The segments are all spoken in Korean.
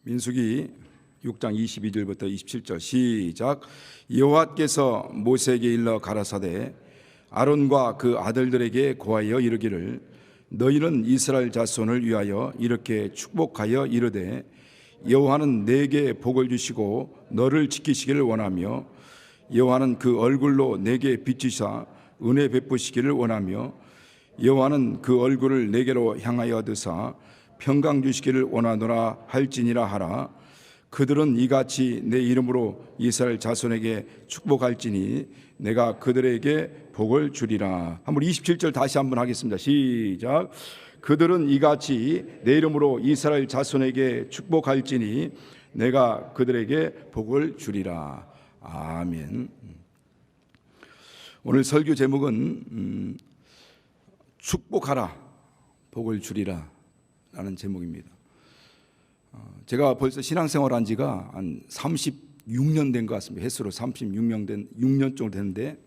민수기 6장 22절부터 27절 시작. 여호와께서 모세에게 일러 가라사대 아론과 그 아들들에게 고하여 이르기를 너희는 이스라엘 자손을 위하여 이렇게 축복하여 이르되 여호와는 내게 복을 주시고 너를 지키시기를 원하며 여호와는 그 얼굴로 내게 비추사 은혜 베푸시기를 원하며 여호와는 그 얼굴을 내게로 향하여 드사 평강 주시기를 원하노라 할지니라 하라. 그들은 이같이 내 이름으로 이스라엘 자손에게 축복할지니 내가 그들에게 복을 주리라. 한번 27절 다시 한번 하겠습니다. 시작. 그들은 이같이 내 이름으로 이스라엘 자손에게 축복할지니 내가 그들에게 복을 주리라. 아멘. 오늘 설교 제목은 축복하라 복을 주리라 라는 제목입니다. 제가 벌써 신앙생활 한 지가 한 36년 된 것 같습니다. 횟수로 36년 정도 됐는데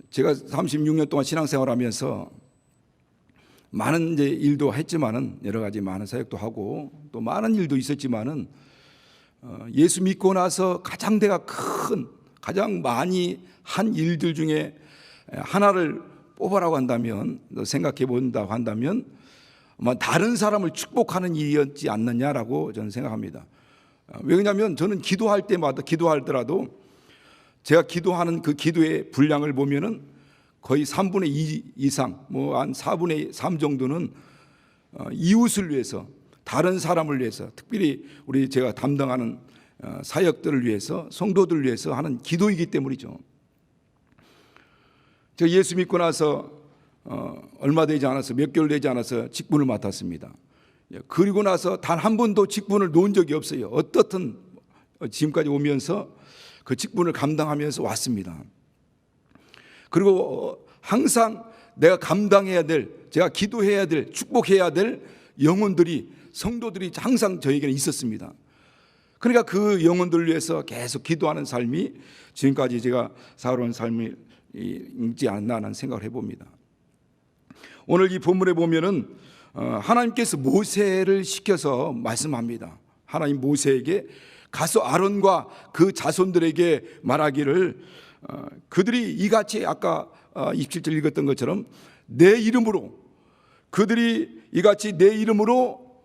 제가 36년 동안 신앙생활 하면서 많은 이제 일도 했지만은 여러 가지 많은 사역도 하고 또 많은 일도 있었지만은 예수 믿고 나서 가장 가장 많이 한 일들 중에 하나를 뽑아라고 한다면, 생각해 본다고 한다면 다른 사람을 축복하는 일이었지 않느냐라고 저는 생각합니다. 왜냐하면 저는 기도할 때마다 기도하더라도 제가 기도하는 그 기도의 분량을 보면은 거의 3분의 2 이상, 한 4분의 3 정도는 이웃을 위해서, 다른 사람을 위해서, 특별히 제가 담당하는 사역들을 위해서, 성도들을 위해서 하는 기도이기 때문이죠. 제가 예수 믿고 나서 얼마 되지 않아서, 몇 개월 되지 않아서 직분을 맡았습니다. 그리고 나서 단 한 번도 직분을 놓은 적이 없어요. 어떻든 지금까지 오면서 그 직분을 감당하면서 왔습니다. 그리고 항상 내가 감당해야 될, 제가 기도해야 될, 축복해야 될 영혼들이, 성도들이 항상 저에게는 있었습니다. 그러니까 그 영혼들을 위해서 계속 기도하는 삶이 지금까지 제가 살아온 삶이 있지 않나 하는 생각을 해봅니다. 오늘 이 본문에 보면은 하나님께서 모세를 시켜서 말씀합니다. 하나님 모세에게 가서 아론과 그 자손들에게 말하기를 그들이 이같이 아까 27절 읽었던 것처럼 내 이름으로, 그들이 이같이 내 이름으로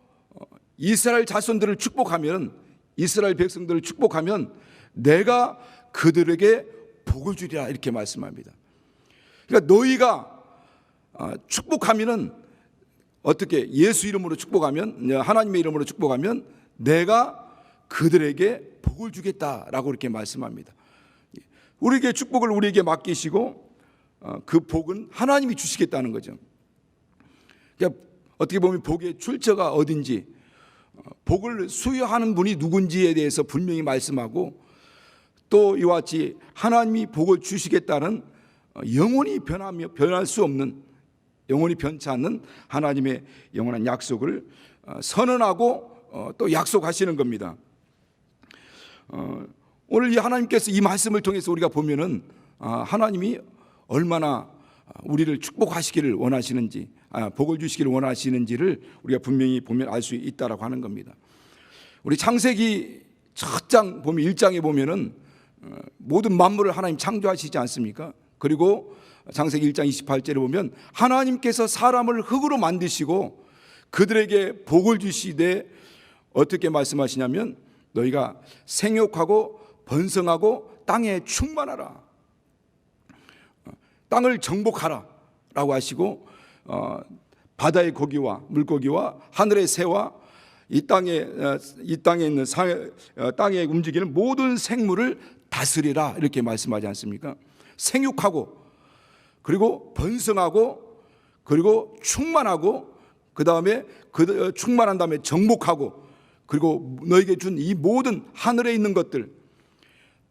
이스라엘 자손들을 축복하면, 이스라엘 백성들을 축복하면 내가 그들에게 복을 주리라 이렇게 말씀합니다. 그러니까 너희가 축복하면은 어떻게, 예수 이름으로 축복하면, 하나님의 이름으로 축복하면 내가 그들에게 복을 주겠다라고 이렇게 말씀합니다. 우리에게 축복을 우리에게 맡기시고 그 복은 하나님이 주시겠다는 거죠. 그러니까 어떻게 보면 복의 출처가 어딘지, 복을 수여하는 분이 누군지에 대해서 분명히 말씀하고, 또 이와 같이 하나님이 복을 주시겠다는 영원히 변할 수 없는, 영원히 변치 않는 하나님의 영원한 약속을 선언하고 또 약속하시는 겁니다. 오늘 이 하나님께서 이 말씀을 통해서 우리가 보면은 하나님이 얼마나 우리를 축복하시기를 원하시는지, 복을 주시기를 원하시는지를 우리가 분명히 보면 알 수 있다라고 하는 겁니다. 우리 창세기 첫 장 보면 1장에 보면은 모든 만물을 하나님 창조하시지 않습니까? 그리고 창세기 1장 28절에 보면 하나님께서 사람을 흙으로 만드시고 그들에게 복을 주시되 어떻게 말씀하시냐면 너희가 생육하고 번성하고 땅에 충만하라, 땅을 정복하라 라고 하시고 바다의 고기와 물고기와 하늘의 새와 이 땅에 있는 땅에 움직이는 모든 생물을 다스리라 이렇게 말씀하지 않습니까? 생육하고, 그리고 번성하고, 그리고 충만하고, 그 다음에 충만한 다음에 정복하고, 그리고 너에게 준 이 모든 하늘에 있는 것들,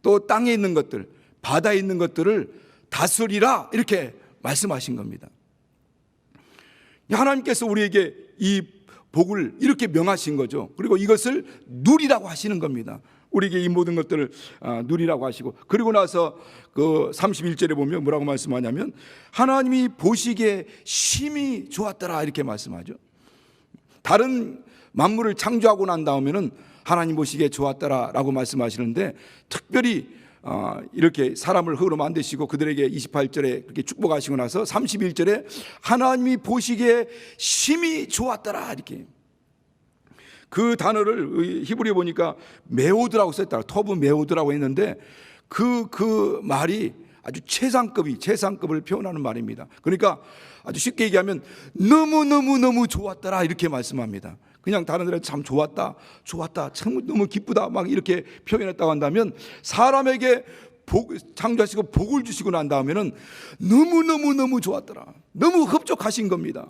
또 땅에 있는 것들, 바다에 있는 것들을 다스리라 이렇게 말씀하신 겁니다. 하나님께서 우리에게 이 복을 이렇게 명하신 거죠. 그리고 이것을 누리라고 하시는 겁니다. 우리에게 이 모든 것들을 누리라고 하시고, 그리고 나서 그 31절에 보면 뭐라고 말씀하냐면 하나님이 보시기에 심히 좋았더라 이렇게 말씀하죠. 다른 만물을 창조하고 난 다음에는 하나님 보시기에 좋았더라라고 말씀하시는데, 특별히 이렇게 사람을 흙으로 만드시고 그들에게 28절에 그렇게 축복하시고 나서 31절에 하나님이 보시기에 심히 좋았더라, 이렇게 그 단어를 히브리에 보니까 메오드라고 썼다. 터브 메오드라고 했는데 그 말이 아주 최상급을 표현하는 말입니다. 그러니까 아주 쉽게 얘기하면 너무 좋았더라, 이렇게 말씀합니다. 그냥 다른 데는 참 좋았다, 참 너무 기쁘다 막 이렇게 표현했다고 한다면, 사람에게 창조하시고 복을 주시고 난 다음에는 너무 좋았더라, 너무 흡족하신 겁니다.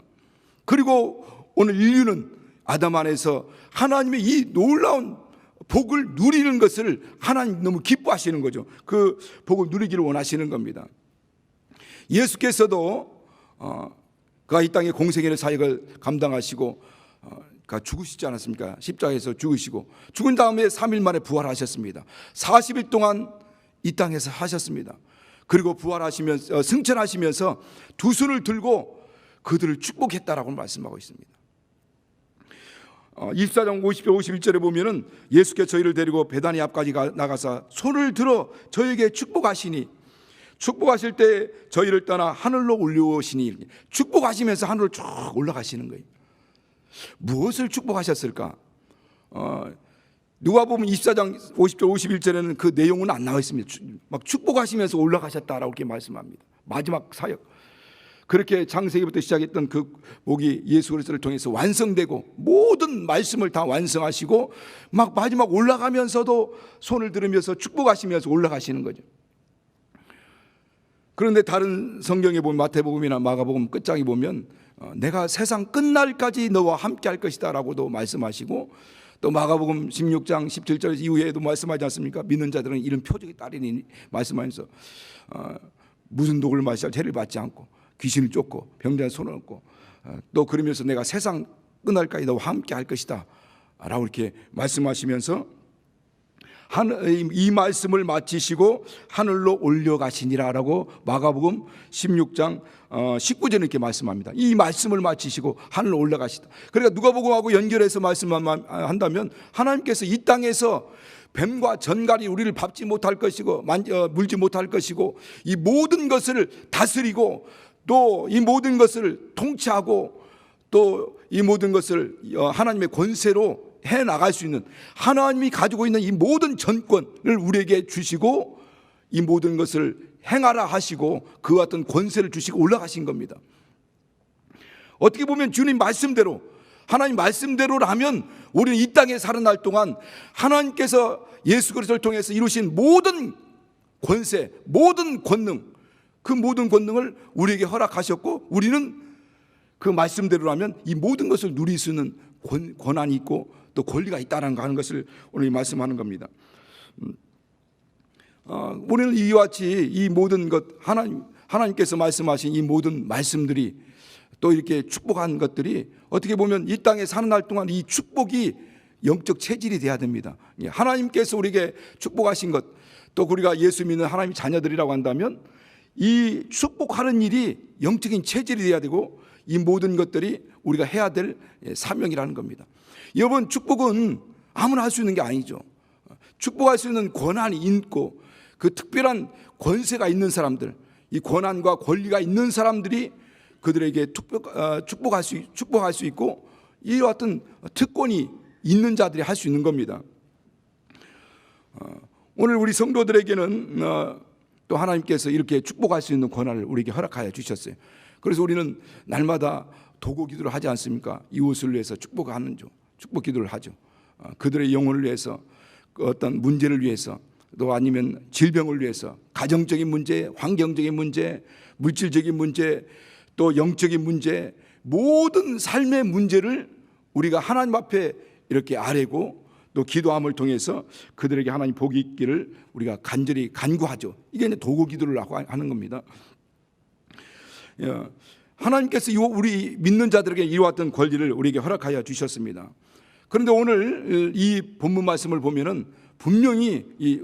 그리고 오늘 인류는 아담 안에서 하나님의 이 놀라운 복을 누리는 것을 하나님 너무 기뻐하시는 거죠. 그 복을 누리기를 원하시는 겁니다. 예수께서도 그가 이 땅의 공생애의 사역을 감당하시고 그가 죽으시지 않았습니까? 십자가에서 죽으시고 죽은 다음에 3일 만에 부활하셨습니다. 40일 동안 이 땅에서 하셨습니다. 그리고 부활하시면서 승천하시면서 두 손을 들고 그들을 축복했다라고 말씀하고 있습니다. 24장 50절 51절에 보면은 예수께서 저희를 데리고 베다니 앞까지 나가사 손을 들어 저에게 축복하시니, 축복하실 때 저희를 떠나 하늘로 올려오시니, 축복하시면서 하늘로 쭉 올라가시는 거예요. 무엇을 축복하셨을까? 누가복음 24장 50절 51절에는 그 내용은 안 나와 있습니다. 막 축복하시면서 올라가셨다라고 이렇게 말씀합니다. 마지막 사역, 그렇게 창세기부터 시작했던 그 복이 예수 그리스도를 통해서 완성되고 모든 말씀을 다 완성하시고 막 마지막 올라가면서도 손을 들으면서 축복하시면서 올라가시는 거죠. 그런데 다른 성경에 보면 마태복음이나 마가복음 끝장에 보면 내가 세상 끝날까지 너와 함께 할 것이다 라고도 말씀하시고, 또 마가복음 16장 17절 이후에도 말씀하지 않습니까? 믿는 자들은 이런 표적이 따르니 말씀하면서 무슨 독을 마시자 죄를 받지 않고 귀신을 쫓고 병자의 손을 얻고, 또 그러면서 내가 세상 끝날까지 너와 함께 할 것이다 라고 이렇게 말씀하시면서 이 말씀을 마치시고 하늘로 올려가시니라 라고 마가복음 16장 19절에 이렇게 말씀합니다. 이 말씀을 마치시고 하늘로 올라가시다. 그러니까 누가복음하고 연결해서 말씀한다면 하나님께서 이 땅에서 뱀과 전갈이 우리를 밟지 못할 것이고 물지 못할 것이고, 이 모든 것을 다스리고 또 이 모든 것을 통치하고 또 이 모든 것을 하나님의 권세로 해 나갈 수 있는, 하나님이 가지고 있는 이 모든 전권을 우리에게 주시고 이 모든 것을 행하라 하시고 그와 같은 권세를 주시고 올라가신 겁니다. 어떻게 보면 주님 말씀대로, 하나님 말씀대로라면 우리는 이 땅에 사는 날 동안 하나님께서 예수 그리스도를 통해서 이루신 모든 권세, 모든 권능, 그 모든 권능을 우리에게 허락하셨고, 우리는 그 말씀대로라면 이 모든 것을 누릴 수 있는 권한이 있고 또 권리가 있다는 거 하는 것을 오늘 말씀하는 겁니다. 우리는 이와 같이 이 모든 것, 하나님께서 말씀하신 이 모든 말씀들이 또 이렇게 축복한 것들이 어떻게 보면 이 땅에 사는 날 동안 이 축복이 영적 체질이 돼야 됩니다. 하나님께서 우리에게 축복하신 것, 또 우리가 예수 믿는 하나님의 자녀들이라고 한다면 이 축복하는 일이 영적인 체질이 돼야 되고, 이 모든 것들이 우리가 해야 될 사명이라는 겁니다. 여러분, 축복은 아무나 할 수 있는 게 아니죠. 축복할 수 있는 권한이 있고 그 특별한 권세가 있는 사람들, 이 권한과 권리가 있는 사람들이 그들에게 축복할 수 있고, 이와 같은 특권이 있는 자들이 할 수 있는 겁니다. 오늘 우리 성도들에게는 또 하나님께서 이렇게 축복할 수 있는 권한을 우리에게 허락하여 주셨어요. 그래서 우리는 날마다 도고 기도를 하지 않습니까? 이웃을 위해서 축복하는 축복 기도를 하죠. 그들의 영혼을 위해서, 어떤 문제를 위해서, 또 아니면 질병을 위해서, 가정적인 문제, 환경적인 문제, 물질적인 문제, 또 영적인 문제, 모든 삶의 문제를 우리가 하나님 앞에 이렇게 아뢰고 또 기도함을 통해서 그들에게 하나님 복이 있기를 우리가 간절히 간구하죠. 이게 이제 도고 기도를 하는 겁니다. 하나님께서 우리 믿는 자들에게 이와 같은 권리를 우리에게 허락하여 주셨습니다. 그런데 오늘 이 본문 말씀을 보면은 분명히 이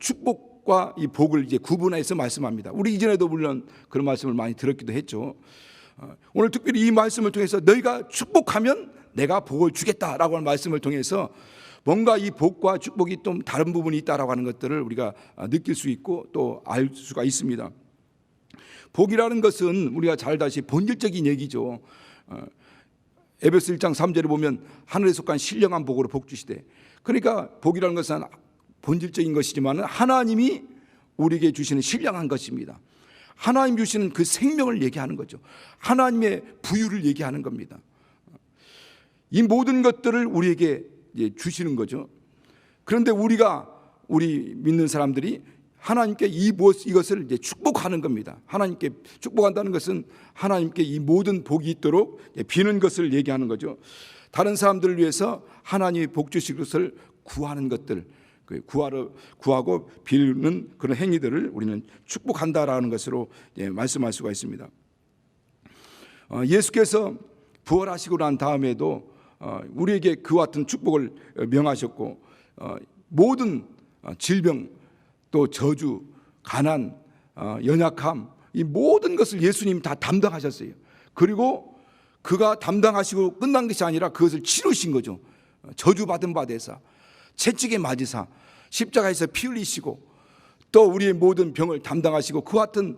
축복과 이 복을 이제 구분해서 말씀합니다. 우리 이전에도 물론 그런 말씀을 많이 들었기도 했죠. 오늘 특별히 이 말씀을 통해서 너희가 축복하면 내가 복을 주겠다라고 하는 말씀을 통해서 뭔가 이 복과 축복이 좀 다른 부분이 있다라고 하는 것들을 우리가 느낄 수 있고 또 알 수가 있습니다. 복이라는 것은 우리가 잘 다시 본질적인 얘기죠. 에베소 1장 3절에 보면 하늘에 속한 신령한 복으로 복 주시되, 그러니까 복이라는 것은 본질적인 것이지만 하나님이 우리에게 주시는 신령한 것입니다. 하나님 주시는 그 생명을 얘기하는 거죠. 하나님의 부유를 얘기하는 겁니다. 이 모든 것들을 우리에게 주시는 거죠. 그런데 우리 믿는 사람들이 하나님께 이것을 이제 축복하는 겁니다. 하나님께 축복한다는 것은 하나님께 이 모든 복이 있도록 비는 것을 얘기하는 거죠. 다른 사람들을 위해서 하나님이 복 주실 것을 구하는 것들, 구하고 빌는 그런 행위들을 우리는 축복한다라는 것으로 말씀할 수가 있습니다. 예수께서 부활하시고 난 다음에도 우리에게 그와 같은 축복을 명하셨고, 모든 질병, 또 저주, 가난, 연약함, 이 모든 것을 예수님이 다 담당하셨어요. 그리고 그가 담당하시고 끝난 것이 아니라 그것을 치르신 거죠. 저주받은 바 되사, 채찍에 맞으사, 십자가에서 피 흘리시고, 또 우리의 모든 병을 담당하시고 그와 같은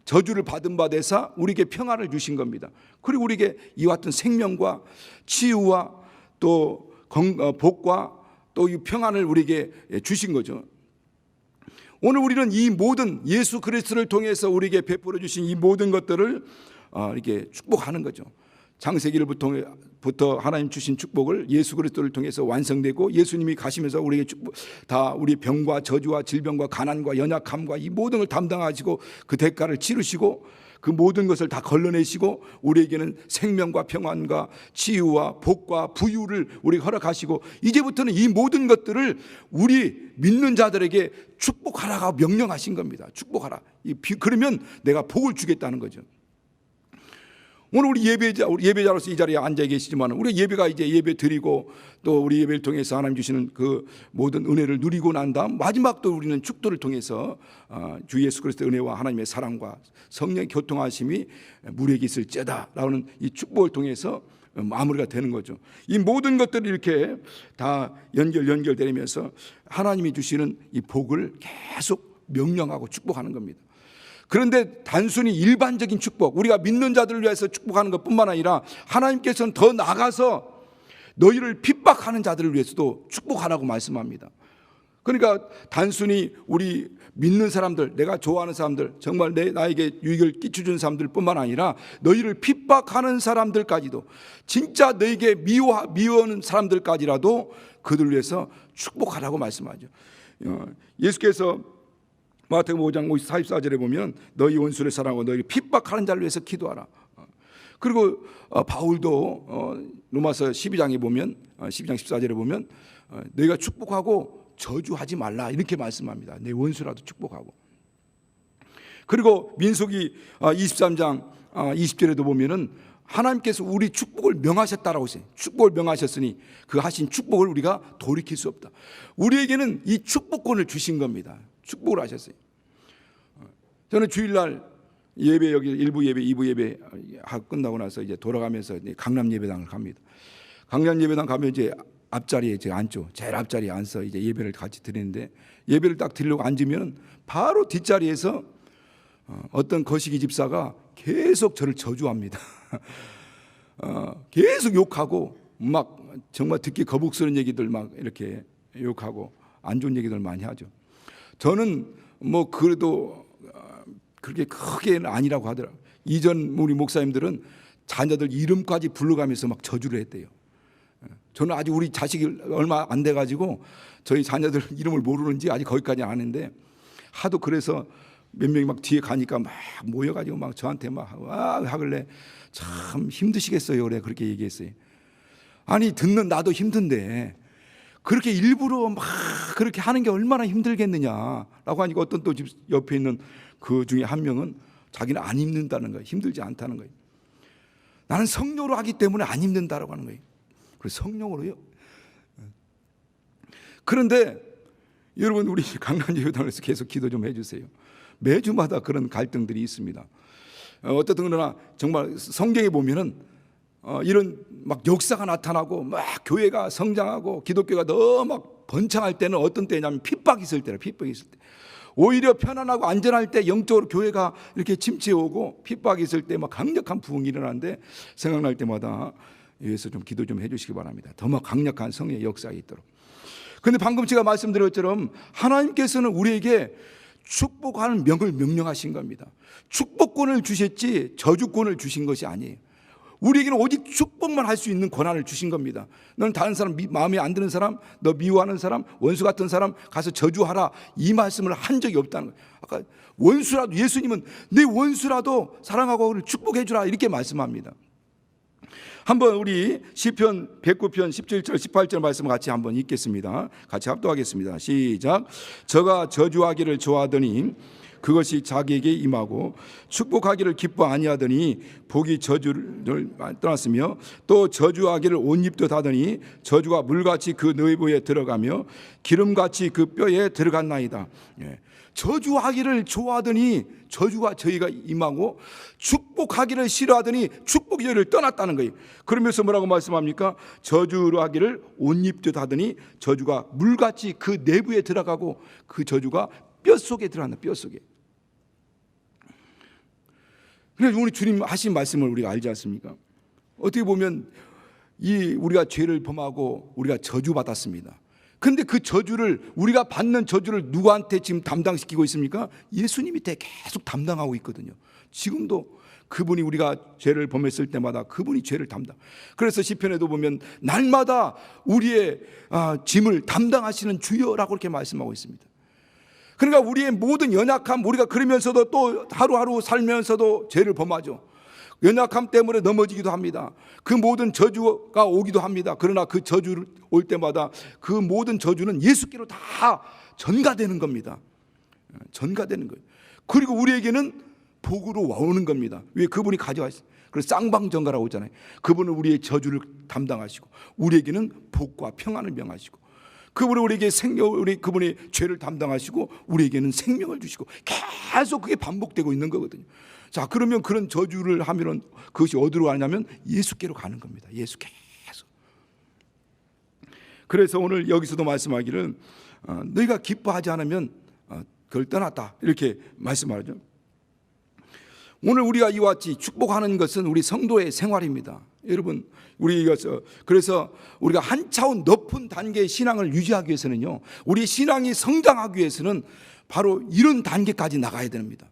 저주를 받은 바 되사 우리에게 평안을 주신 겁니다. 그리고 우리에게 이와 같은 생명과 치유와 또 복과 또 이 평안을 우리에게 주신 거죠. 오늘 우리는 이 모든 예수 그리스도를 통해서 우리에게 베풀어 주신 이 모든 것들을 이렇게 축복하는 거죠. 창세기부터 하나님 주신 축복을 예수 그리스도를 통해서 완성되고, 예수님이 가시면서 우리에게 축복, 다 우리 병과 저주와 질병과 가난과 연약함과 이 모든 걸 담당하시고 그 대가를 치르시고 그 모든 것을 다 걸러내시고 우리에게는 생명과 평안과 치유와 복과 부유를 우리에게 허락하시고, 이제부터는 이 모든 것들을 우리 믿는 자들에게 축복하라고 명령하신 겁니다. 축복하라. 그러면 내가 복을 주겠다는 거죠. 오늘 우리 예배자로서 이 자리에 앉아 계시지만, 우리 예배가 이제 예배 드리고 또 우리 예배를 통해서 하나님 주시는 그 모든 은혜를 누리고 난 다음 마지막도 우리는 축도를 통해서 주 예수 그리스도의 은혜와 하나님의 사랑과 성령의 교통하심이 무리에게 있을지어다라는 이 축복을 통해서 마무리가 되는 거죠. 이 모든 것들이 이렇게 다 연결되면서 하나님이 주시는 이 복을 계속 명령하고 축복하는 겁니다. 그런데 단순히 일반적인 축복, 우리가 믿는 자들을 위해서 축복하는 것뿐만 아니라 하나님께서는 더 나아가서 너희를 핍박하는 자들을 위해서도 축복하라고 말씀합니다. 그러니까 단순히 우리 믿는 사람들, 내가 좋아하는 사람들, 정말 나에게 유익을 끼쳐준 사람들뿐만 아니라 너희를 핍박하는 사람들까지도, 진짜 너에게 미워하는 사람들까지라도 그들을 위해서 축복하라고 말씀하죠. 예수께서 마태복음 5장 44절에 보면 너희 원수를 사랑하고 너희를 핍박하는 자를 위해서 기도하라. 그리고 바울도 로마서 12장에 보면 12장 14절에 보면 너희가 축복하고 저주하지 말라 이렇게 말씀합니다. 내 원수라도 축복하고. 그리고 민수기 23장 20절에도 보면은 하나님께서 우리 축복을 명하셨다라고 했어요. 축복을 명하셨으니 그 하신 축복을 우리가 돌이킬 수 없다. 우리에게는 이 축복권을 주신 겁니다. 축복을 하셨어요. 저는 주일날 예배, 여기 1부 예배, 2부 예배 하고 끝나고 나서 이제 돌아가면서 이제 강남 예배당을 갑니다. 강남 예배당 가면 이제 앞자리에 제가 앉죠. 제일 앞자리에 앉아서 이제 예배를 같이 드리는데, 예배를 딱 드리려고 앉으면 바로 뒷자리에서 어떤 거시기 집사가 계속 저를 저주합니다. 계속 욕하고 막 정말 듣기 거북스러운 얘기들 막 이렇게 욕하고 안 좋은 얘기들 많이 하죠. 저는 뭐 그래도 그렇게 크게는 아니라고 하더라고요. 이전 우리 목사님들은 자녀들 이름까지 불러가면서 막 저주를 했대요. 저는 아직 우리 자식이 얼마 안 돼가지고 저희 자녀들 이름을 모르는지 아직 거기까지 아는데, 하도 그래서 몇 명이 막 뒤에 가니까 막 모여가지고 막 저한테 막 하길래 참 힘드시겠어요. 그렇게 얘기했어요. 아니 듣는 나도 힘든데 그렇게 일부러 막 그렇게 하는 게 얼마나 힘들겠느냐라고 하니까 어떤 또 집 옆에 있는 그 중에 한 명은 자기는 안 힘든다는 거예요. 힘들지 않다는 거예요. 나는 성령으로 하기 때문에 안 힘든다라고 하는 거예요. 그래서 성령으로요? 그런데 여러분, 우리 강남 예배당에서 계속 기도 좀 해주세요. 매주마다 그런 갈등들이 있습니다. 어떻든 그러나 정말 성경에 보면은 이런 막 역사가 나타나고 막 교회가 성장하고 기독교가 더 막 번창할 때는 어떤 때냐면 핍박이 있을 때라. 핍박이 있을 때. 오히려 편안하고 안전할 때 영적으로 교회가 이렇게 침체해 오고 핍박이 있을 때 막 강력한 부흥이 일어나는데 생각날 때마다 위해서 좀 기도 좀 해주시기 바랍니다. 더 막 강력한 성의 역사가 있도록. 그런데 방금 제가 말씀드린 것처럼 하나님께서는 우리에게 축복하는 명을 명령하신 겁니다. 축복권을 주셨지 저주권을 주신 것이 아니에요. 우리에게는 오직 축복만 할 수 있는 권한을 주신 겁니다. 너는 다른 사람 마음에 안 드는 사람, 너 미워하는 사람, 원수 같은 사람 가서 저주하라, 이 말씀을 한 적이 없다는 거예요. 아까 원수라도, 예수님은 내 원수라도 사랑하고 그를 축복해 주라 이렇게 말씀합니다. 한번 우리 시편 109편 17절 18절 말씀을 같이 한번 읽겠습니다. 같이 합독하겠습니다. 시작. 저가 저주하기를 좋아하더니 그것이 자기에게 임하고 축복하기를 기뻐 아니하더니 복이 저주를 떠났으며 또 저주하기를 옷 입듯 하더니 저주가 물같이 그 내부에 들어가며 기름같이 그 뼈에 들어갔나이다. 저주하기를 좋아하더니 저주가 저희가 임하고 축복하기를 싫어하더니 축복이 저희를 떠났다는 거예요. 그러면서 뭐라고 말씀합니까? 저주로 하기를 옷 입듯 하더니 저주가 물같이 그 내부에 들어가고 그 저주가 뼈 속에 들어간다. 뼈 속에. 그래서 우리 주님 하신 말씀을 우리가 알지 않습니까? 어떻게 보면 우리가 죄를 범하고 우리가 저주받았습니다. 근데 그 저주를, 우리가 받는 저주를 누구한테 지금 담당시키고 있습니까? 예수님한테 계속 담당하고 있거든요. 지금도 그분이, 우리가 죄를 범했을 때마다 그분이 죄를 담당. 그래서 시편에도 보면 날마다 우리의 짐을 담당하시는 주여라고 이렇게 말씀하고 있습니다. 그러니까 우리의 모든 연약함, 우리가 그러면서도 또 하루하루 살면서도 죄를 범하죠. 연약함 때문에 넘어지기도 합니다. 그 모든 저주가 오기도 합니다. 그러나 그 저주를 올 때마다 그 모든 저주는 예수께로 다 전가되는 겁니다. 전가되는 거예요. 그리고 우리에게는 복으로 와오는 겁니다. 왜? 그분이 가져가셨어요. 그래서 쌍방전가라고 하잖아요. 그분은 우리의 저주를 담당하시고 우리에게는 복과 평안을 명하시고, 그분은 우리에게 그분이 죄를 담당하시고 우리에게는 생명을 주시고, 계속 그게 반복되고 있는 거거든요. 자, 그러면 그런 저주를 하면은 그것이 어디로 가냐면 예수께로 가는 겁니다. 예수께서. 그래서 오늘 여기서도 말씀하기를 너희가 기뻐하지 않으면 그걸 떠났다 이렇게 말씀하죠. 오늘 우리가 이와 같이 축복하는 것은 우리 성도의 생활입니다. 여러분, 그래서 우리가 한 차원 높은 단계의 신앙을 유지하기 위해서는요, 우리 신앙이 성장하기 위해서는 바로 이런 단계까지 나가야 됩니다.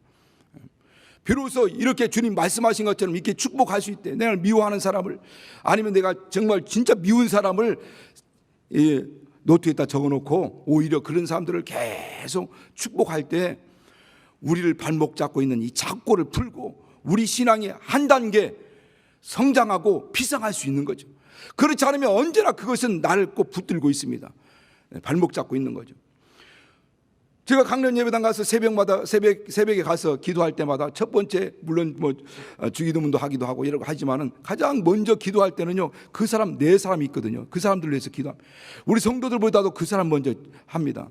비로소 이렇게 주님 말씀하신 것처럼 이렇게 축복할 수 있대. 내가 미워하는 사람을, 아니면 내가 정말 진짜 미운 사람을 노트에다 적어놓고 오히려 그런 사람들을 계속 축복할 때 우리를 발목 잡고 있는 이 착고를 풀고 우리 신앙이 한 단계 성장하고 피상할 수 있는 거죠. 그렇지 않으면 언제나 그것은 나를 꼭 붙들고 있습니다. 발목 잡고 있는 거죠. 제가 강련 예배당 가서 새벽에 가서 기도할 때마다 첫 번째, 물론 뭐 주기도문도 하기도 하고 이러고 하지만은 가장 먼저 기도할 때는요, 그 사람, 네 사람이 있거든요. 그 사람들을 위해서 기도합니다. 우리 성도들보다도 그 사람 먼저 합니다.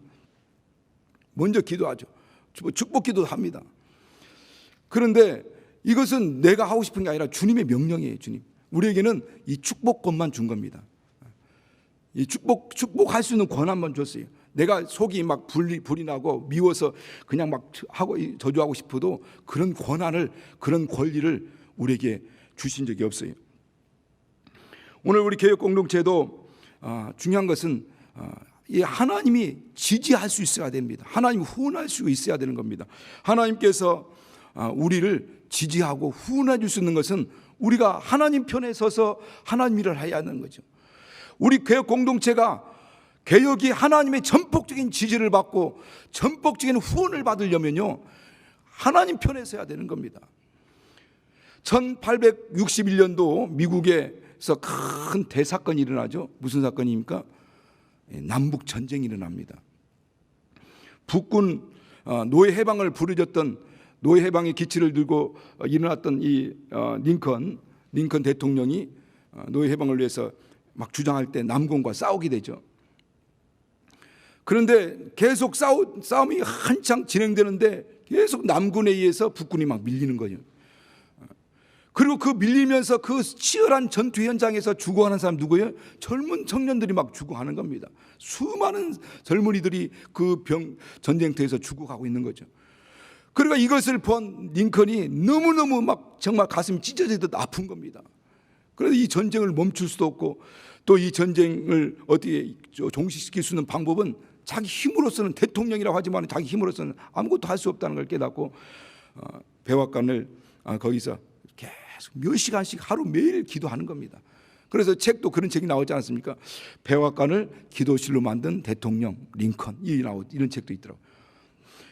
먼저 기도하죠. 축복 기도도 합니다. 그런데 이것은 내가 하고 싶은 게 아니라 주님의 명령이에요. 주님, 우리에게는 이 축복권만 준 겁니다. 이 축복할 수 있는 권한만 줬어요. 내가 속이 막 불이 나고 미워서 그냥 막 하고 저주하고 싶어도 그런 권한을, 그런 권리를 우리에게 주신 적이 없어요. 오늘 우리 개혁 공동체도 중요한 것은 이 하나님이 지지할 수 있어야 됩니다. 하나님 후원할 수 있어야 되는 겁니다. 하나님께서 우리를 지지하고 후원해 줄 수 있는 것은 우리가 하나님 편에 서서 하나님 일을 해야 하는 거죠. 우리 개혁 공동체가 개혁이 하나님의 전폭적인 지지를 받고 전폭적인 후원을 받으려면요, 하나님 편에 서야 되는 겁니다. 1861년도 미국에서 큰 대사건이 일어나죠. 무슨 사건입니까? 남북 전쟁이 일어납니다. 북군 노예 해방을 부르짖던, 노예 해방의 기치를 들고 일어났던 이 링컨 대통령이 노예 해방을 위해서 막 주장할 때 남군과 싸우게 되죠. 그런데 계속 싸움이 한창 진행되는데 계속 남군에 의해서 북군이 막 밀리는 거죠. 그리고 그 밀리면서 그 치열한 전투 현장에서 죽어가는 사람 누구예요? 젊은 청년들이 막 죽어가는 겁니다. 수많은 젊은이들이 그 전쟁터에서 죽어가고 있는 거죠. 그러니까 이것을 본 링컨이 너무너무 막 정말 가슴이 찢어지듯 아픈 겁니다. 그래서 이 전쟁을 멈출 수도 없고 또 이 전쟁을 어떻게 종식시킬 수 있는 방법은 자기 힘으로서는, 대통령이라고 하지만 자기 힘으로서는 아무것도 할 수 없다는 걸 깨닫고 백악관을 거기서 계속 몇 시간씩 하루 매일 기도하는 겁니다. 그래서 책도 그런 책이 나오지 않습니까? 백악관을 기도실로 만든 대통령 링컨, 이런 책도 있더라고요.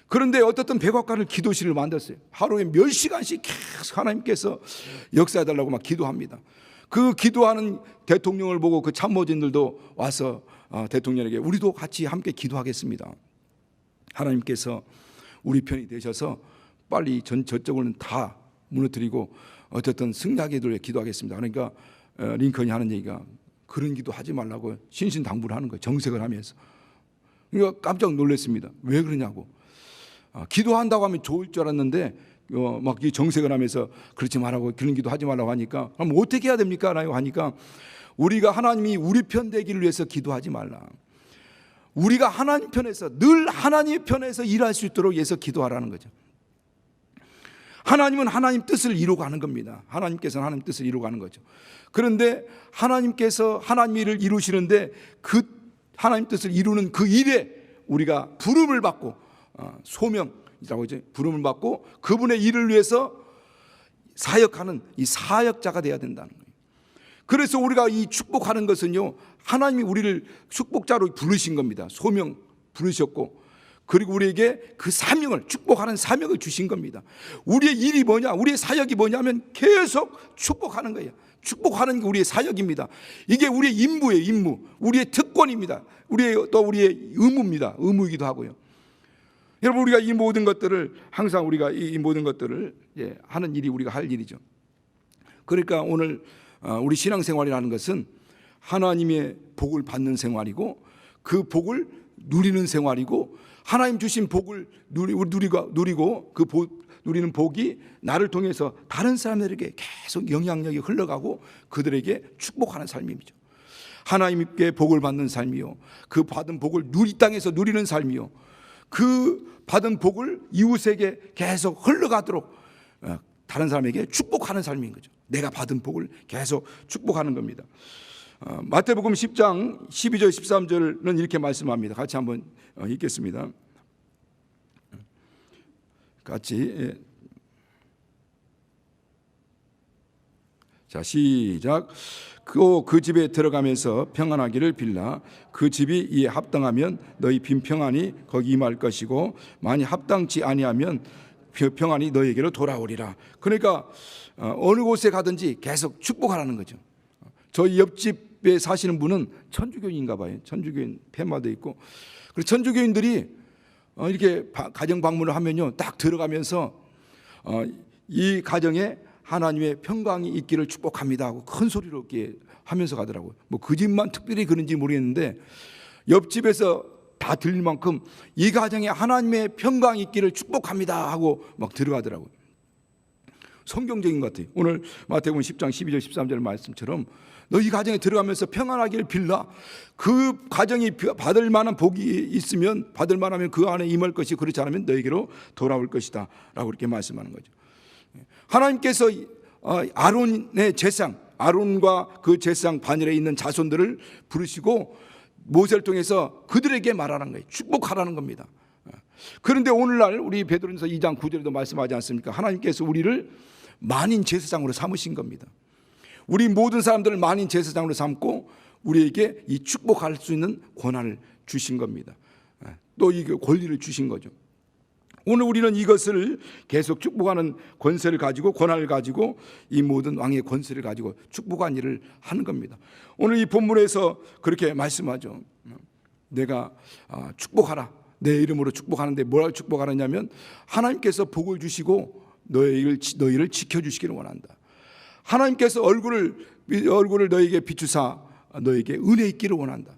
그런데 어떻든 백악관을 기도실을 만들었어요. 하루에 몇 시간씩 계속 하나님께서 역사해달라고 막 기도합니다. 그 기도하는 대통령을 보고 그 참모진들도 와서 대통령에게 우리도 같이 함께 기도하겠습니다. 하나님께서 우리 편이 되셔서 빨리 저쪽은 다 무너뜨리고 어쨌든 승리하게 되도록 기도하겠습니다. 그러니까 링컨이 하는 얘기가 그런 기도하지 말라고 신신당부를 하는 거예요. 정색을 하면서. 그러니까 깜짝 놀랐습니다. 왜 그러냐고. 기도한다고 하면 좋을 줄 알았는데 막 정색을 하면서 그렇지 말라고, 그런 기도 하지 말라고 하니까 그럼 어떻게 해야 됩니까? 라고 하니까 우리가 하나님이 우리 편 되기를 위해서 기도하지 말라. 우리가 하나님 편에서, 늘 하나님의 편에서 일할 수 있도록 위해서 기도하라는 거죠. 하나님은 하나님 뜻을 이루고 가는 겁니다. 하나님께서는 하나님 뜻을 이루고 가는 거죠. 그런데 하나님께서 하나님 일을 이루시는데 그 하나님 뜻을 이루는 그 일에 우리가 부름을 받고 소명이라고 이제 부름을 받고 그분의 일을 위해서 사역하는 이 사역자가 되어야 된다는 거예요. 그래서 우리가 이 축복하는 것은요, 하나님이 우리를 축복자로 부르신 겁니다. 소명 부르셨고, 그리고 우리에게 그 사명을, 축복하는 사명을 주신 겁니다. 우리의 일이 뭐냐, 우리의 사역이 뭐냐면 계속 축복하는 거예요. 축복하는 게 우리의 사역입니다. 이게 우리의 임무예요. 임무, 우리의 특권입니다. 또 우리의 의무입니다. 의무이기도 하고요. 여러분, 우리가 이 모든 것들을 항상 우리가 이 모든 것들을 하는 일이 우리가 할 일이죠. 그러니까 오늘 우리 신앙생활이라는 것은 하나님의 복을 받는 생활이고, 그 복을 누리는 생활이고, 하나님 주신 복을 누리고 그 누리는 복이 나를 통해서 다른 사람들에게 계속 영향력이 흘러가고 그들에게 축복하는 삶이죠. 하나님께 복을 받는 삶이요, 그 받은 복을 이 땅에서 누리는 삶이요, 그 받은 복을 이웃에게 계속 흘러가도록 다른 사람에게 축복하는 삶인 거죠. 내가 받은 복을 계속 축복하는 겁니다. 마태복음 10장 12절 13절은 이렇게 말씀합니다. 같이 한번 읽겠습니다. 같이. 자, 시작. 그 집에 들어가면서 평안하기를 빌라. 그 집이 이에 합당하면 너희 빈 평안이 거기 임할 것이고, 만일 합당치 아니하면 평안이 너희에게로 돌아오리라. 그러니까 어느 곳에 가든지 계속 축복하라는 거죠. 저희 옆집에 사시는 분은 천주교인인가 봐요. 천주교인 폐마도 있고, 그리고 천주교인들이 이렇게 가정 방문을 하면요, 딱 들어가면서 이 가정에 하나님의 평강이 있기를 축복합니다 하고 큰 소리로 이렇게 하면서 가더라고요. 뭐 그 집만 특별히 그런지 모르겠는데 옆집에서 다 들릴 만큼 이 가정에 하나님의 평강이 있기를 축복합니다 하고 막 들어가더라고요. 성경적인 것 같아요. 오늘 마태복음 10장 12절 13절 말씀처럼 너희 가정에 들어가면서 평안하기를 빌라. 그 가정이 받을 만한 복이 있으면, 받을 만하면 그 안에 임할 것이, 그렇지 않으면 너에게로 돌아올 것이다 라고 이렇게 말씀하는 거죠. 하나님께서 아론의 제상, 아론과 그 제상 반열에 있는 자손들을 부르시고 모세를 통해서 그들에게 말하는 거예요. 축복하라는 겁니다. 그런데 오늘날 우리 베드로전서 2장 9절에도 말씀하지 않습니까? 하나님께서 우리를 만인 제사장으로 삼으신 겁니다. 우리 모든 사람들을 만인 제사장으로 삼고 우리에게 이 축복할 수 있는 권한을 주신 겁니다. 또 이 권리를 주신 거죠. 오늘 우리는 이것을 계속 축복하는 권세를 가지고, 권한을 가지고, 이 모든 왕의 권세를 가지고 축복한 일을 하는 겁니다. 오늘 이 본문에서 그렇게 말씀하죠. 내가 축복하라, 내 이름으로 축복하는데 뭐라고 축복하느냐면 하나님께서 복을 주시고 너희를 지켜주시기를 원한다. 하나님께서 얼굴을 너에게 비추사 너에게 은혜 있기를 원한다.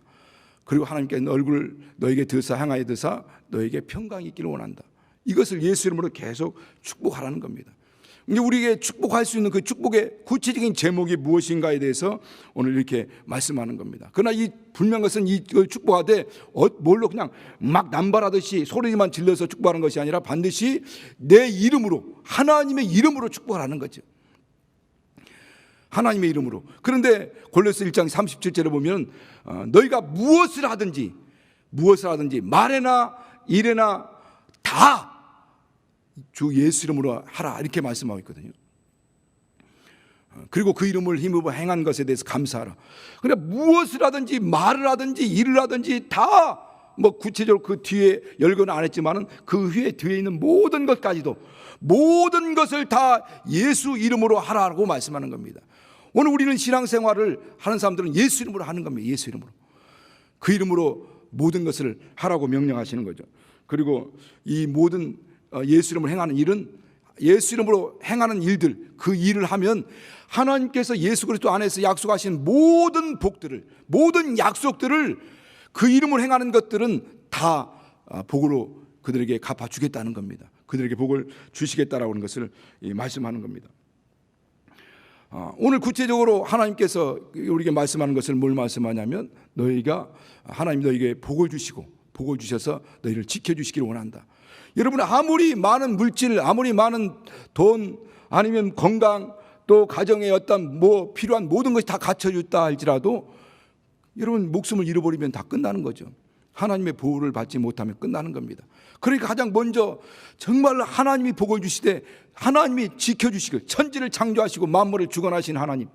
그리고 하나님께서 얼굴을 너에게 드사 향하여 드사 너에게 평강이 있기를 원한다. 이것을 예수 이름으로 계속 축복하라는 겁니다. 이제 우리에게 축복할 수 있는 그 축복의 구체적인 제목이 무엇인가에 대해서 오늘 이렇게 말씀하는 겁니다. 그러나 이 분명한 것은 이 축복하되 뭘로 그냥 막 남발하듯이 소리만 질러서 축복하는 것이 아니라 반드시 내 이름으로, 하나님의 이름으로 축복을 하는 거죠. 하나님의 이름으로. 그런데 골로새 1장 37절에 보면 너희가 무엇을 하든지 말에나 일에나 다 주 예수 이름으로 하라, 이렇게 말씀하고 있거든요. 그리고 그 이름을 힘입어 행한 것에 대해서 감사하라. 그러니까 무엇을 하든지 말을 하든지 일을 하든지 다 뭐 구체적으로 그 뒤에 열거는 안 했지만은 그 뒤에 있는 모든 것까지도 모든 것을 다 예수 이름으로 하라고 말씀하는 겁니다. 오늘 우리는 신앙생활을 하는 사람들은 예수 이름으로 하는 겁니다. 예수 이름으로. 그 이름으로 모든 것을 하라고 명령하시는 거죠. 그리고 이 모든 예수 이름으로 행하는 일은, 예수 이름으로 행하는 일들, 그 일을 하면 하나님께서 예수 그리스도 안에서 약속하신 모든 복들을, 모든 약속들을, 그 이름으로 행하는 것들은 다 복으로 그들에게 갚아주겠다는 겁니다. 그들에게 복을 주시겠다라고 하는 것을 말씀하는 겁니다. 오늘 구체적으로 하나님께서 우리에게 말씀하는 것을 뭘 말씀하냐면, 하나님 너희에게 복을 주시고 복을 주셔서 너희를 지켜주시기를 원한다. 여러분, 아무리 많은 물질, 아무리 많은 돈, 아니면 건강, 또 가정에 어떤 필요한 모든 것이 다 갖춰졌다 할지라도 여러분 목숨을 잃어버리면 다 끝나는 거죠. 하나님의 보호를 받지 못하면 끝나는 겁니다. 그러니까 가장 먼저 정말 하나님이 복을 주시되 하나님이 지켜주시길, 천지를 창조하시고 만물을 주관하신 하나님,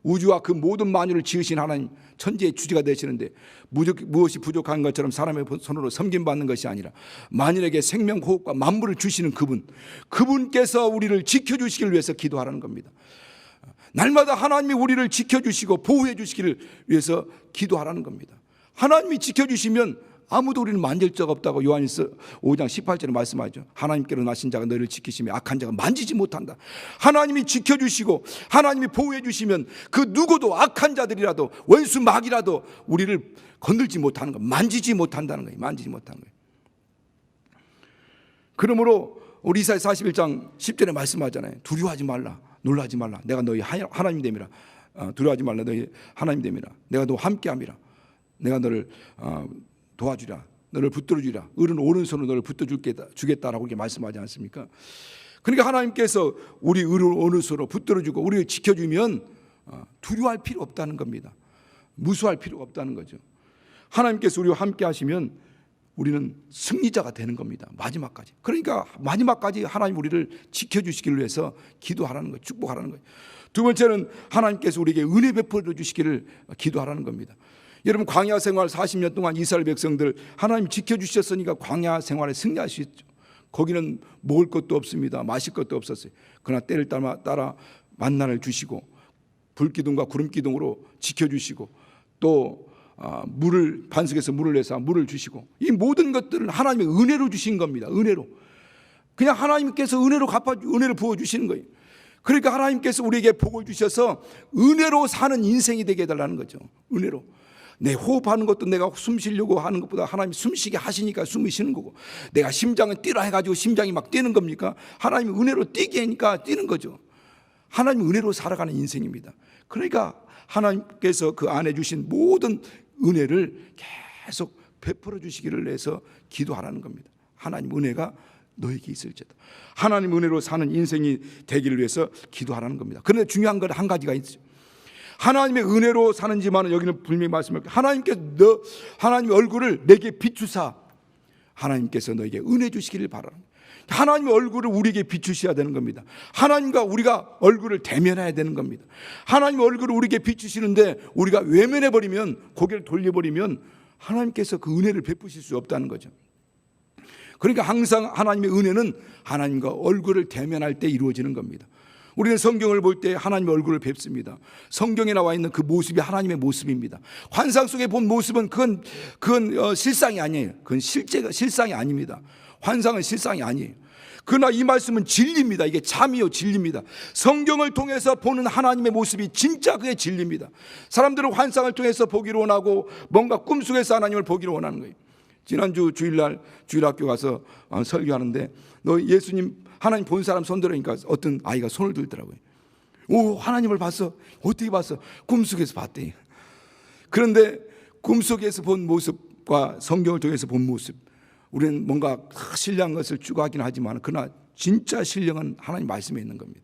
우주와 그 모든 만유를 지으신 하나님, 천지의 주지가 되시는데 무엇이 부족한 것처럼 사람의 손으로 섬김받는 것이 아니라 만일에게 생명, 호흡과 만물을 주시는 그분께서 우리를 지켜주시기를 위해서 기도하라는 겁니다. 날마다 하나님이 우리를 지켜주시고 보호해 주시기를 위해서 기도하라는 겁니다. 하나님이 지켜주시면 아무도 우리는 만질 적 없다고 요한일서 5장 18절에 말씀하죠. 하나님께로 나신 자가 너희를 지키시며 악한 자가 만지지 못한다. 하나님이 지켜주시고 하나님이 보호해 주시면 그 누구도, 악한 자들이라도 원수 마귀라도 우리를 건들지 못하는 거, 만지지 못한다는 거예요. 만지지 못하는 거예요. 그러므로 우리 이사야 41장 10절에 말씀하잖아요. 두려워하지 말라, 놀라지 말라, 내가 너희 하나님 됨이라. 두려워하지 말라, 너희 하나님 됨이라. 내가 너와 함께함이라. 내가 너를 도와주라, 너를 붙들어주라, 오른손으로 너를 붙들어주겠다라고 이렇게 말씀하지 않습니까? 그러니까 하나님께서 우리 오른손으로 붙들어주고 우리를 지켜주면 두려워할 필요 없다는 겁니다. 무수할 필요가 없다는 거죠. 하나님께서 우리와 함께 하시면 우리는 승리자가 되는 겁니다. 마지막까지. 그러니까 마지막까지 하나님 우리를 지켜주시기를 위해서 기도하라는 거예요. 축복하라는 거예요. 두 번째는 하나님께서 우리에게 은혜 베풀어 주시기를 기도하라는 겁니다. 여러분, 광야 생활 40년 동안 이스라엘 백성들 하나님 지켜주셨으니까 광야 생활에 승리할 수 있죠. 거기는 먹을 것도 없습니다. 마실 것도 없었어요. 그러나 때를 따라 만나를 주시고 불기둥과 구름기둥으로 지켜주시고 또 물을, 반석에서 물을 내서 물을 주시고, 이 모든 것들은 하나님의 은혜로 주신 겁니다. 은혜로. 그냥 하나님께서 은혜를 부어주시는 거예요. 그러니까 하나님께서 우리에게 복을 주셔서 은혜로 사는 인생이 되게 해달라는 거죠. 은혜로. 내 호흡하는 것도 내가 숨 쉬려고 하는 것보다 하나님이 숨쉬게 하시니까 숨이 쉬는 거고, 내가 심장을 뛰라 해가지고 심장이 막 뛰는 겁니까? 하나님이 은혜로 뛰게 하니까 뛰는 거죠. 하나님 은혜로 살아가는 인생입니다. 그러니까 하나님께서 그 안에 주신 모든 은혜를 계속 베풀어 주시기를 해서 기도하라는 겁니다. 하나님 은혜가 너에게 있을지어다. 하나님 은혜로 사는 인생이 되기를 위해서 기도하라는 겁니다. 그런데 중요한 건 한 가지가 있죠. 하나님의 은혜로 사는지만은 여기는 분명히 말씀합니다. 하나님의 얼굴을 내게 비추사 하나님께서 너에게 은혜 주시기를 바랍니다. 하나님의 얼굴을 우리에게 비추셔야 되는 겁니다. 하나님과 우리가 얼굴을 대면해야 되는 겁니다. 하나님의 얼굴을 우리에게 비추시는데 우리가 외면해버리면, 고개를 돌려버리면 하나님께서 그 은혜를 베푸실 수 없다는 거죠. 그러니까 항상 하나님의 은혜는 하나님과 얼굴을 대면할 때 이루어지는 겁니다. 우리는 성경을 볼 때 하나님의 얼굴을 뵙습니다. 성경에 나와 있는 그 모습이 하나님의 모습입니다. 환상 속에 본 모습은 그건 실상이 아니에요. 그건 실상이 아닙니다. 환상은 실상이 아니에요. 그러나 이 말씀은 진리입니다. 이게 참이요 진리입니다. 성경을 통해서 보는 하나님의 모습이 진짜 그게 진리입니다. 사람들은 환상을 통해서 보기를 원하고 뭔가 꿈속에서 하나님을 보기를 원하는 거예요. 지난주 주일날 주일학교 가서 설교하는데 너 예수님 하나님 본 사람 손 들으니까 어떤 아이가 손을 들더라고요. 오, 하나님을 봤어? 어떻게 봤어? 꿈속에서 봤대. 그런데 꿈속에서 본 모습과 성경을 통해서 본 모습, 우리는 뭔가 신령한 것을 추구하긴 하지만 그러나 진짜 신령한 하나님 말씀에 있는 겁니다.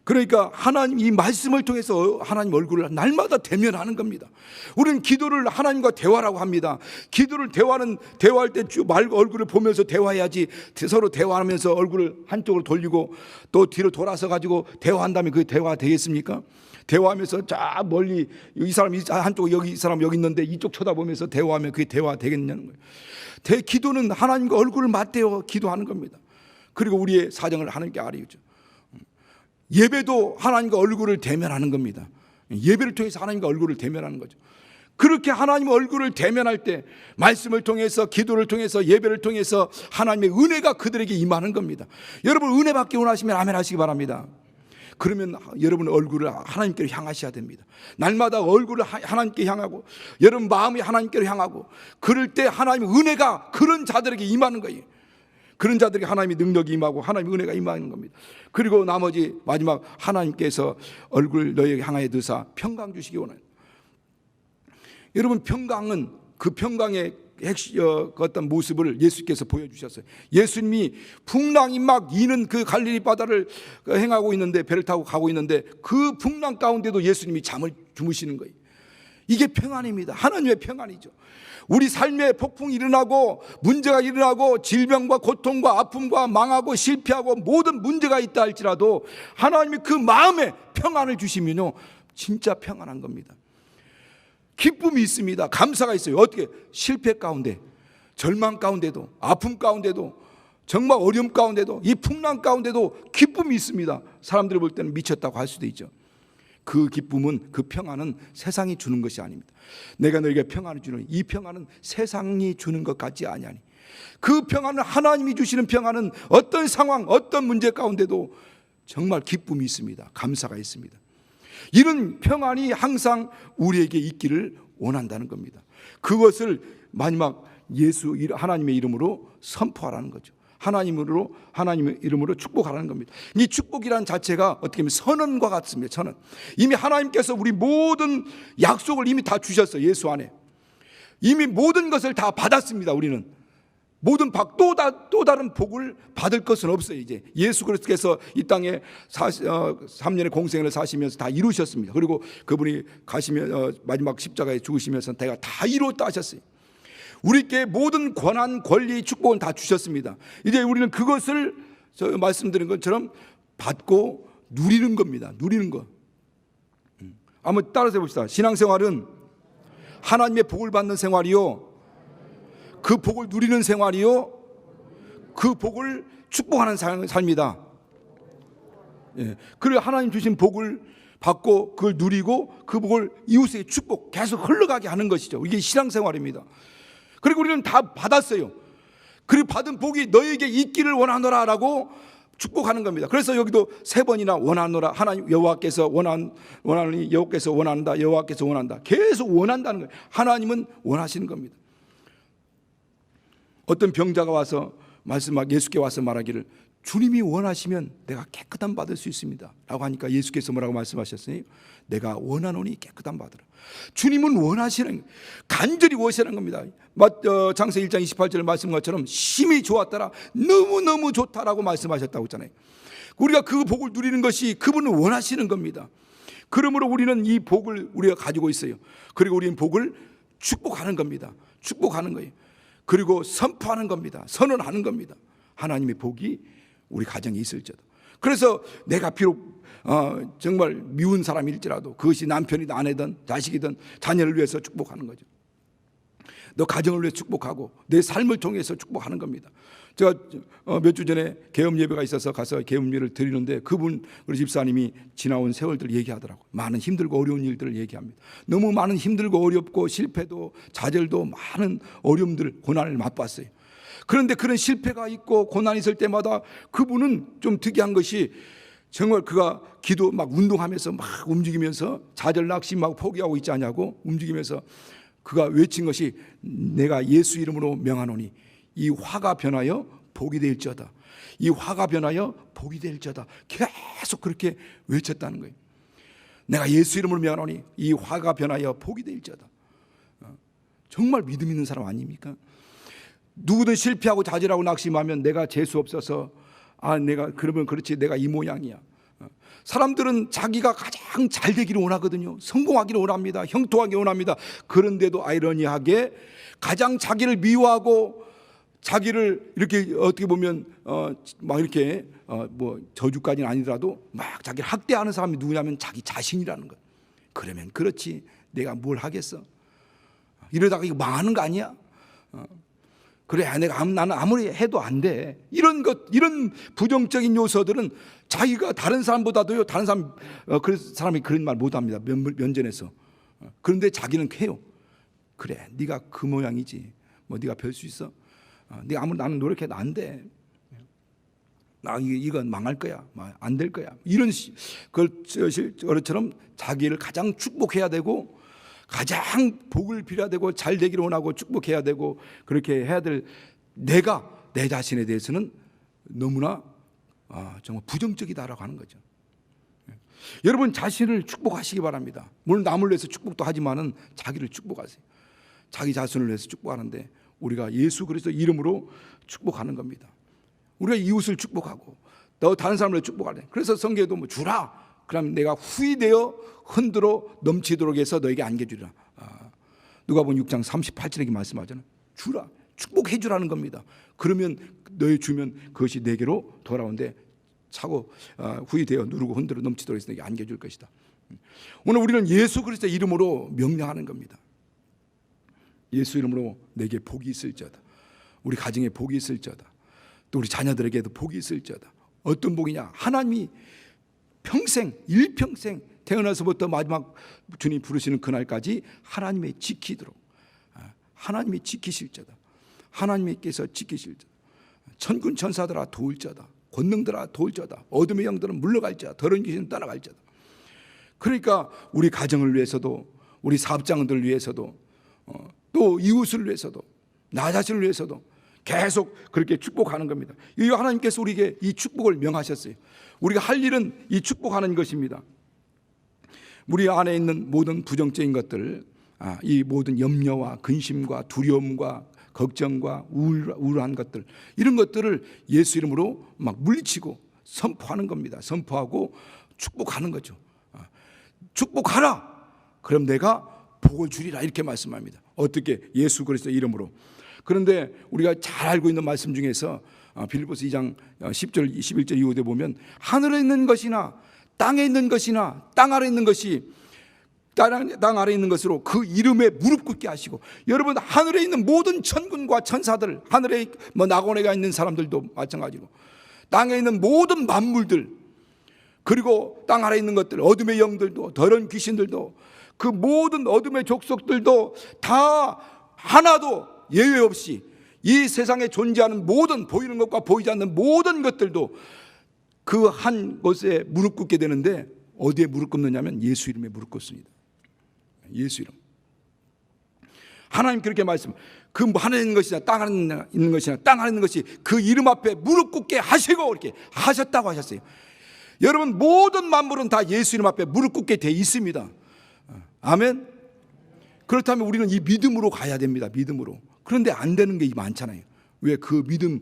그러니까 하나님 이 말씀을 통해서 하나님 얼굴을 날마다 대면하는 겁니다. 우리는 기도를 하나님과 대화라고 합니다. 기도를 대화할 때 얼굴을 보면서 대화해야지. 서로 대화하면서 얼굴을 한쪽으로 돌리고 또 뒤로 돌아서 가지고 대화한다면 그게 대화가 되겠습니까? 대화하면서 저 멀리 이 사람 한쪽 여기 이 사람 여기 있는데 이쪽 쳐다보면서 대화하면 그게 대화 되겠냐는 거예요. 기도는 하나님과 얼굴을 맞대어 기도하는 겁니다. 그리고 우리의 사정을 하나님께 알리죠. 예배도 하나님과 얼굴을 대면하는 겁니다. 예배를 통해서 하나님과 얼굴을 대면하는 거죠. 그렇게 하나님의 얼굴을 대면할 때 말씀을 통해서 기도를 통해서 예배를 통해서 하나님의 은혜가 그들에게 임하는 겁니다. 여러분 은혜 받기 원하시면 아멘 하시기 바랍니다. 그러면 여러분 얼굴을 하나님께로 향하셔야 됩니다. 날마다 얼굴을 하나님께 향하고 여러분 마음이 하나님께로 향하고 그럴 때 하나님의 은혜가 그런 자들에게 임하는 거예요. 그런 자들에게 하나님의 능력이 임하고 하나님의 은혜가 임하는 겁니다. 그리고 나머지 마지막 하나님께서 얼굴 너희에게 향하여 드사 평강 주시기 원해요. 여러분 평강은 그 평강의 어떤 모습을 예수께서 보여주셨어요. 예수님이 풍랑이 막 이는 그 갈릴리 바다를 행하고 있는데 배를 타고 가고 있는데 그 풍랑 가운데도 예수님이 잠을 주무시는 거예요. 이게 평안입니다. 하나님의 평안이죠. 우리 삶에 폭풍이 일어나고 문제가 일어나고 질병과 고통과 아픔과 망하고 실패하고 모든 문제가 있다 할지라도 하나님이 그 마음에 평안을 주시면요 진짜 평안한 겁니다. 기쁨이 있습니다. 감사가 있어요. 어떻게? 실패 가운데 절망 가운데도 아픔 가운데도 정말 어려움 가운데도 이 풍랑 가운데도 기쁨이 있습니다. 사람들이 볼 때는 미쳤다고 할 수도 있죠. 그 기쁨은 그 평안은 세상이 주는 것이 아닙니다. 내가 너에게 평안을 주는 이 평안은 세상이 주는 것 같지 아니하니 그 평안은 하나님이 주시는 평안은 어떤 상황 어떤 문제 가운데도 정말 기쁨이 있습니다. 감사가 있습니다. 이런 평안이 항상 우리에게 있기를 원한다는 겁니다. 그것을 마지막 하나님의 이름으로 선포하라는 거죠. 하나님의 이름으로 축복하라는 겁니다. 이 축복이라는 자체가 어떻게 보면 선언과 같습니다. 선언. 이미 하나님께서 우리 모든 약속을 이미 다 주셨어요. 예수 안에. 이미 모든 것을 다 받았습니다. 우리는. 또 다른 복을 받을 것은 없어요. 이제 예수 그리스도께서 이 땅에 3년의 공생을 사시면서 다 이루셨습니다. 그리고 그분이 마지막 십자가에 죽으시면서 내가 다 이루었다 하셨어요. 우리께 모든 권한, 권리, 축복은 다 주셨습니다. 이제 우리는 그것을 말씀드린 것처럼 받고 누리는 겁니다. 누리는 것. 한번 따라서 해봅시다. 신앙생활은 하나님의 복을 받는 생활이요, 그 복을 누리는 생활이요, 그 복을 축복하는 삶이다. 예. 그리고 하나님 주신 복을 받고 그걸 누리고 그 복을 이웃에게 축복 계속 흘러가게 하는 것이죠. 이게 신앙생활입니다. 그리고 우리는 다 받았어요. 그리고 받은 복이 너에게 있기를 원하노라라고 축복하는 겁니다. 그래서 여기도 3번이나 원하노라. 하나님 여호와께서 원하니 여호와께서 원한다. 여호와께서 원한다. 계속 원한다는 거예요. 하나님은 원하시는 겁니다. 어떤 병자가 와서 예수께 와서 말하기를 주님이 원하시면 내가 깨끗함 받을 수 있습니다 라고 하니까 예수께서 뭐라고 말씀하셨어요? 내가 원하노니 깨끗함 받으라. 주님은 원하시는, 간절히 원하시는 겁니다. 장세 1장 28절 말씀 것처럼 심히 좋았더라, 너무너무 좋다라고 말씀하셨다고 했잖아요. 우리가 그 복을 누리는 것이 그분은 원하시는 겁니다. 그러므로 우리는 이 복을 우리가 가지고 있어요. 그리고 우리는 복을 축복하는 겁니다. 축복하는 거예요. 그리고 선포하는 겁니다. 선언하는 겁니다. 하나님의 복이 우리 가정에 있을지어도. 그래서 내가 비록 정말 미운 사람일지라도 그것이 남편이든 아내든 자식이든 자녀를 위해서 축복하는 거죠. 너 가정을 위해 축복하고 내 삶을 통해서 축복하는 겁니다. 제가 몇 주 전에 계엄 예배가 있어서 가서 계엄 예배를 드리는데 우리 집사님이 지나온 세월들 얘기하더라고요. 많은 힘들고 어려운 일들을 얘기합니다. 너무 많은 힘들고 어렵고 실패도 좌절도 많은 어려움들 고난을 맛봤어요. 그런데 그런 실패가 있고 고난이 있을 때마다 그분은 좀 특이한 것이 정말 그가 운동하면서 막 움직이면서 좌절 낙심하고 포기하고 있지 않냐고 움직이면서 그가 외친 것이 내가 예수 이름으로 명하노니 이 화가 변하여 복이 될지어다. 이 화가 변하여 복이 될지어다. 계속 그렇게 외쳤다는 거예요. 내가 예수 이름으로 명하노니 이 화가 변하여 복이 될지어다. 정말 믿음 있는 사람 아닙니까? 누구든 실패하고 좌절하고 낙심하면 내가 재수 없어서 내가 그러면 그렇지 내가 이 모양이야. 사람들은 자기가 가장 잘 되기를 원하거든요. 성공하기를 원합니다. 형통하기를 원합니다. 그런데도 아이러니하게 가장 자기를 미워하고 자기를 이렇게 어떻게 보면 막 이렇게 뭐 저주까지는 아니더라도 막 자기를 학대하는 사람이 누구냐면 자기 자신이라는 것. 그러면 그렇지 내가 뭘 하겠어? 이러다가 이거 망하는 거 아니야? 그래 나는 아무리 해도 안 돼. 이런 부정적인 요소들은 자기가 다른 사람보다도요. 다른 사람이 그런 말 못합니다. 면전에서. 그런데 자기는 해요. 그래 네가 그 모양이지. 뭐 네가 별 수 있어? 네가 아무리 나는 노력해도 안 돼. 이건 망할 거야. 안 될 거야. 이런 것처럼 자기를 가장 축복해야 되고 가장 복을 빌어야 되고 잘 되기를 원하고 축복해야 되고 그렇게 해야 될 내가 내 자신에 대해서는 너무나 정말 부정적이다라고 하는 거죠. 여러분 자신을 축복하시기 바랍니다. 물론 남을 위해서 축복도 하지만은 자기를 축복하세요. 자기 자신을 위해서 축복하는데 우리가 예수 그리스도 이름으로 축복하는 겁니다. 우리가 이웃을 축복하고 또 다른 사람을 축복하래. 그래서 성경에도 뭐 주라. 그럼 내가 후이되어 흔들어 넘치도록 해서 너에게 안겨주리라. 누가복음 6장 38절에 말씀하잖아요. 주라. 축복해 주라는 겁니다. 그러면 너희 주면 그것이 내게로 돌아오는데 차고 후이되어 누르고 흔들어 넘치도록 해서 너에게 안겨줄 것이다. 오늘 우리는 예수 그리스도의 이름으로 명령하는 겁니다. 예수 이름으로 내게 복이 있을지어다. 우리 가정에 복이 있을지어다. 또 우리 자녀들에게도 복이 있을지어다. 어떤 복이냐? 하나님이 평생 일평생 태어나서부터 마지막 주님 부르시는 그날까지 하나님의 지키도록 하나님이 지키실지어다. 하나님께서 지키실지어다. 천군 천사들아 도울지어다. 권능들아 도울지어다. 어둠의 영들은 물러갈지어다. 더러운 귀신은 떠나갈지어다. 그러니까 우리 가정을 위해서도 우리 사업장들 위해서도 또 이웃을 위해서도 나 자신을 위해서도 계속 그렇게 축복하는 겁니다. 이 하나님께서 우리에게 이 축복을 명하셨어요. 우리가 할 일은 이 축복하는 것입니다. 우리 안에 있는 모든 부정적인 것들, 이 모든 염려와 근심과 두려움과 걱정과 우울한 것들, 이런 것들을 예수 이름으로 막 물리치고 선포하는 겁니다. 선포하고 축복하는 거죠. 축복하라. 그럼 내가 복을 주리라 이렇게 말씀합니다. 어떻게? 예수 그리스도 이름으로. 그런데 우리가 잘 알고 있는 말씀 중에서 빌립보서 2장 10절 11절 이후에 보면 하늘에 있는 것이나 땅에 있는 것이나 땅 아래 있는 것이 땅 아래 있는 것으로 그 이름에 무릎 꿇게 하시고, 여러분 하늘에 있는 모든 천군과 천사들, 하늘에 뭐 낙원에가 있는 사람들도 마찬가지고 땅에 있는 모든 만물들, 그리고 땅 아래 있는 것들, 어둠의 영들도 더러운 귀신들도 그 모든 어둠의 족속들도 다 하나도 예외 없이 이 세상에 존재하는 모든 보이는 것과 보이지 않는 모든 것들도 그 한 곳에 무릎 꿇게 되는데 어디에 무릎 꿇느냐면 예수 이름에 무릎 꿇습니다. 예수 이름. 하나님 그렇게 말씀. 그 하늘에 있는 것이나 땅 안에 있는 것이나 땅 안에 있는 것이 그 이름 앞에 무릎 꿇게 하시고 이렇게 하셨다고 하셨어요. 여러분 모든 만물은 다 예수 이름 앞에 무릎 꿇게 돼 있습니다. 아멘. 그렇다면 우리는 이 믿음으로 가야 됩니다. 믿음으로. 그런데 안 되는 게 많잖아요. 왜? 그 믿음,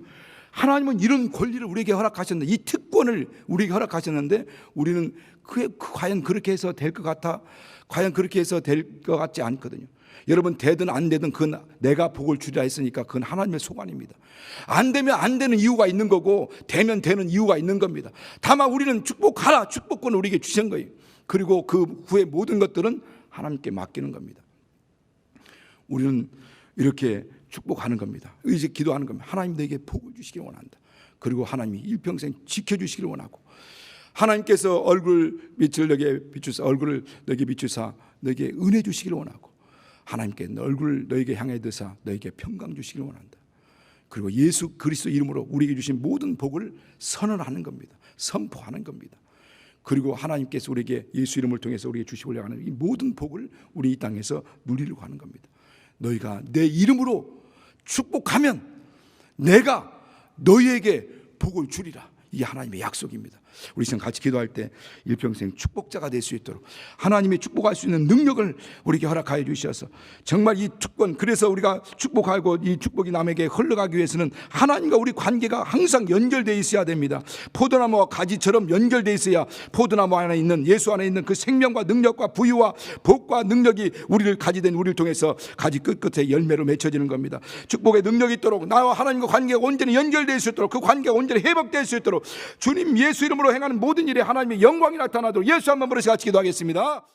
하나님은 이런 권리를 우리에게 허락하셨는데, 이 특권을 우리에게 허락하셨는데 우리는 과연 그렇게 해서 될 것 같아? 과연 그렇게 해서 될 것 같지 않거든요. 여러분 되든 안 되든 그건 내가 복을 주리라 했으니까 그건 하나님의 소관입니다. 안 되면 안 되는 이유가 있는 거고 되면 되는 이유가 있는 겁니다. 다만 우리는 축복하라, 축복권을 우리에게 주신 거예요. 그리고 그 후에 모든 것들은 하나님께 맡기는 겁니다. 우리는 이렇게 축복하는 겁니다. 이제 기도하는 겁니다. 하나님 내게 복을 주시길 원한다. 그리고 하나님이 일평생 지켜주시길 원하고, 하나님께서 얼굴 빛을 너에게 비추사, 얼굴을 너에게 비추사 너에게 은혜 주시길 원하고, 하나님께 얼굴을 너에게 향해 드사 너에게 평강 주시길 원한다. 그리고 예수 그리스도 이름으로 우리에게 주신 모든 복을 선언하는 겁니다. 선포하는 겁니다. 그리고 하나님께서 우리에게 예수 이름을 통해서 우리에게 주시고자 하는 이 모든 복을 우리 이 땅에서 누리려고 하는 겁니다. 너희가 내 이름으로 축복하면 내가 너희에게 복을 주리라. 이게 하나님의 약속입니다. 우리 지금 같이 기도할 때 일평생 축복자가 될 수 있도록 하나님이 축복할 수 있는 능력을 우리에게 허락하여 주셔서 정말 이 특권, 그래서 우리가 축복하고 이 축복이 남에게 흘러가기 위해서는 하나님과 우리 관계가 항상 연결되어 있어야 됩니다. 포도나무와 가지처럼 연결되어 있어야 포도나무 안에 있는, 예수 안에 있는 그 생명과 능력과 부유와 복과 능력이 우리를 가지된 우리를 통해서 가지 끝끝에 열매로 맺혀지는 겁니다. 축복의 능력이 있도록 나와 하나님과 관계가 온전히 연결될 수 있도록, 그 관계가 온전히 회복될 수 있도록 주님 예수 이름으로 행하는 모든 일에 하나님의 영광이 나타나도록 예수 한번 부르시 같이 기도하겠습니다.